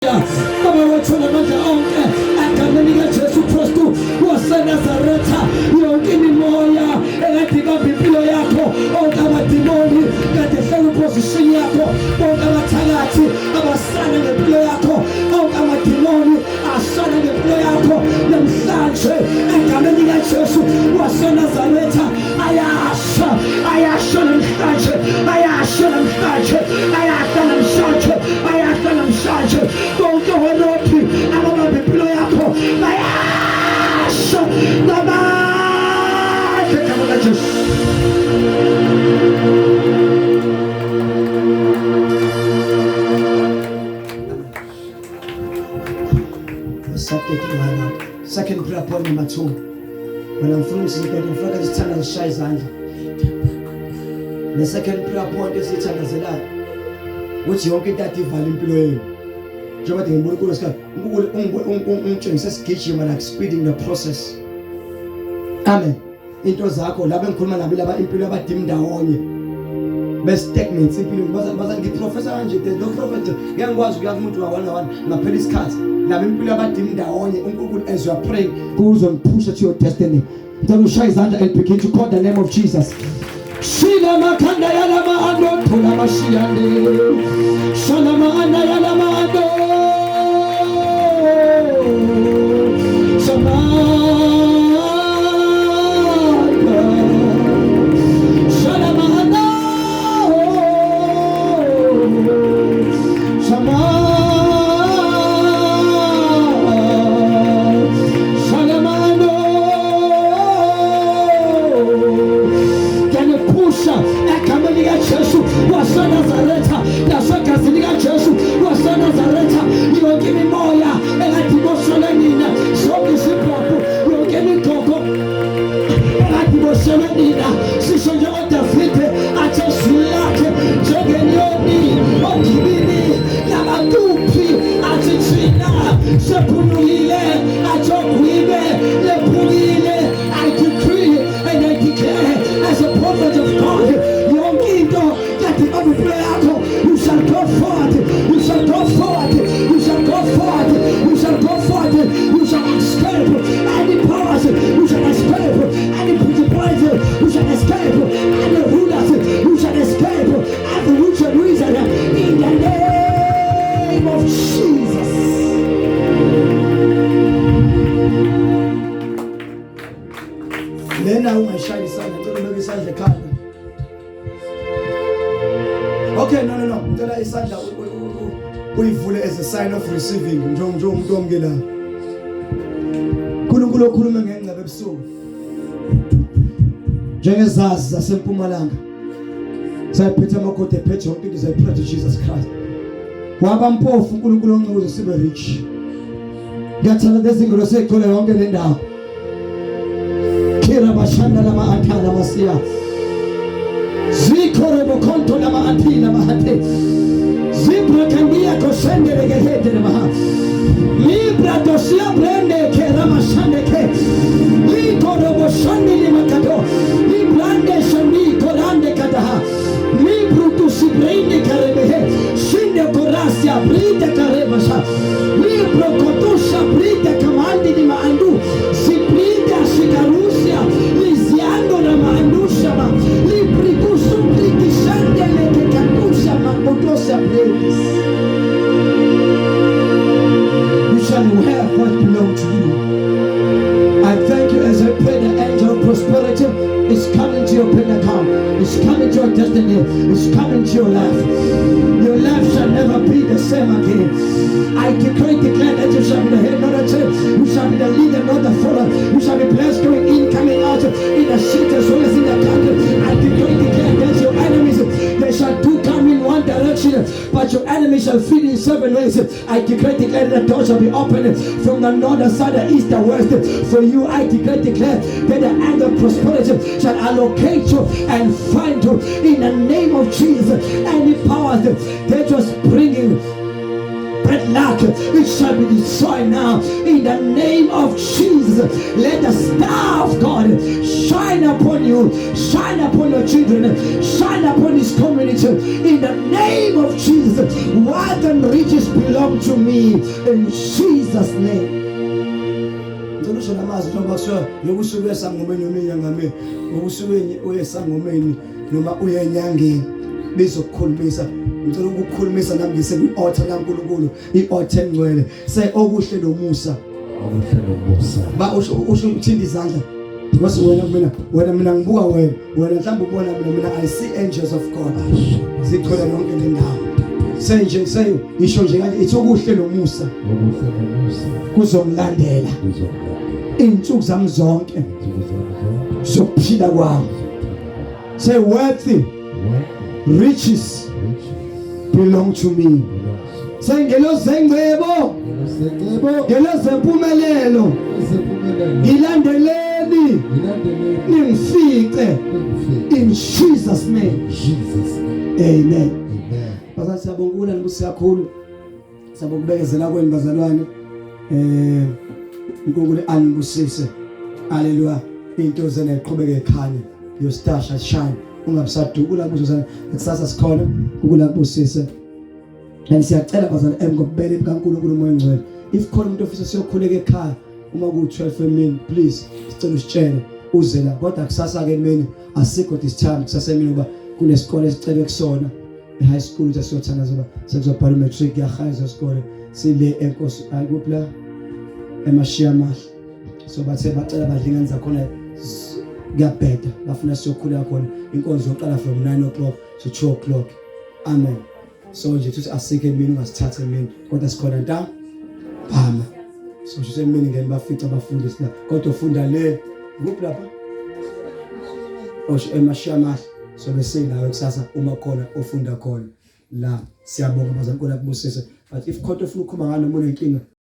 Baba wethu namandla onke egameni likaJesu Kristu waseNazaretha, yonke imimoya ekade ibamba impilo yakho, onke amadimoni kade ehlala iposition yakho, bonke abathakathi abasana ngempilo yakho, onke amadimoni asana ngempilo yakho, namhlanje egameni likaJesu waseNazaretha ayasha namhlanje, ayasha namhlanje, ayasha namhlanje, ayasha namhlanje. Bonke wenophi ababamba impilo yakho bayasha namandla egama likaJesu. Second prayer point number 2. When I'm feeling sick, I'm focused on the shy side. The second prayer point is it's another which you get that divine employee. Njengoba ngibona kuloska ungitshengisa sigijima like speeding the process. Amen. Into zakho laba engikhuluma nabo laba impilo abadim ndawonye. Bestagnants impilo baza ngiprofessor kanje no prophet ngiyangikwazi ukuya kumuntu wa1 ngaphela isikhathi. Laba impilo abadim ndawonye uNkulunkulu as you are praying kuzongipusha to your destiny. Ngicela ushaya izandla and begin to call the name of Jesus. Shila makanda yala maando tula mashiyande. Shala maanda yala maando. Okay, no. Ngicela isandla uyivule as a sign of receiving. Njengomuntu omkela. uNkulunkulu okhuluma ngengcebe ebusuku. Njengezazi zaseMpumalanga. Sayiphethe amakhoda ephethe yonke into zayiphethe Jesus Christ. Waba mpofu uNkulunkulu oncuzo sibe rich. Ngiyathanda lezingalo segcwele yonke le ndawo. Kira bashanda lama athana masiya. Zikore bokonto lama athina mahate. Zibra kangia kosende legehete lama. Libra dosia brende ke ramashande ke. Likore boshande limakato. Librande shani korande kadaha. Libru tu sibrende karebehe. Shinde korasia brinde karebasha. Libro kotusha brinde kamandi ni maandu. Sibrinde ashikarusia. Liziando na maandusha ma. Libri kusumri kishande leke katusha ma. Kotosa brendes. You shall have what belongs to you. I thank you as I pray the angel of prosperity is coming to your bank account. It's coming to your destiny. It's coming to your life. Your life shall never be the same again. I declare that you shall be the head, not the tail. You shall be the leader, not the follower. You shall be blessed going in, coming out, in the city as well as in the country. I declare that your enemies, they shall do come in one direction, but your enemies shall feed in 7 ways. I declare that the door shall be opened from the north, the south, the east, the west. For you, I declare that the hand of prosperity shall allocate you and find you in the name of Jesus. Any powers that was bringing bad luck, it shall be destroyed now. In the name of Jesus, let the star of God shine upon you, shine upon your children, shine upon this community. In the name of Jesus, wealth and riches belong to me. In Jesus' name. Ngicela namazi njengoba kusho yokusuka esangomeni umenyangame, ngokusuke uyesangomeni noma uyenyangeni bezokukhulumisa. Ngicela ukukhulumisa nami ngise kwi-altar kaNkulunkulu, i-altar engcwele. Say okuhle nomusa. Okuhle nomusa. Ba usho uthinta izandla. Because mina ngibuka wena mhlawumbe ubona mina I see angels of God. Zigcwele yonke le ndawo. Say isho nje kanje ithi okuhle nomusa. Okuhle nomusa. Kuzomlandela. Insuku zami zonke. Sokuphila kwami. Say wealthy. Riches belong to me. Say ngelozengcebo. Ngelozempumelelo. Ngilandeleni. Ningifice. In Jesus' name. Amen. Bazali siyabonga nkosi kakhulu. Sabokubekezela kwenu bazalwane. uNkulunkulu anibusise. Haleluya. Into zena iqhubeke ikhanye. Your star shall shine. Ungabusadukula kuzozana kusasa sikhona ukulabusise. And siyacela bazali ngokubele kaNkulunkulu umoya ngcwele. If khona umuntu ofisa siyokhuleka ekhaya uma ku12 emini, please sicela usitshele uze la. Kodwa kusasa ke emini asikho this time kusasa emini ngoba kunesikole esicela kusona. High school ukuthi siyothanda zoba sekuzobhala matric yahayizo isikole sile enkosi ayikupla emashiyamahle. So bathe bacela badlingani zakhona kuyabheda bafuna siyokhuleka khona inkonzo yoqala from 9 o'clock to 2 o'clock. Amen. So nje ukuthi asike emini ungasithatha emini kodwa sikhona nta phama. So nje emini ngene bafica abafundisi la kodwa ufunda le kuphi lapha osho emashiyamahle. So bese nawe kusasa uma khona ofunda khona la siyabonga bazalwane kubusise. But if khona ufuna ukukhuluma ngalo umuntu inkinga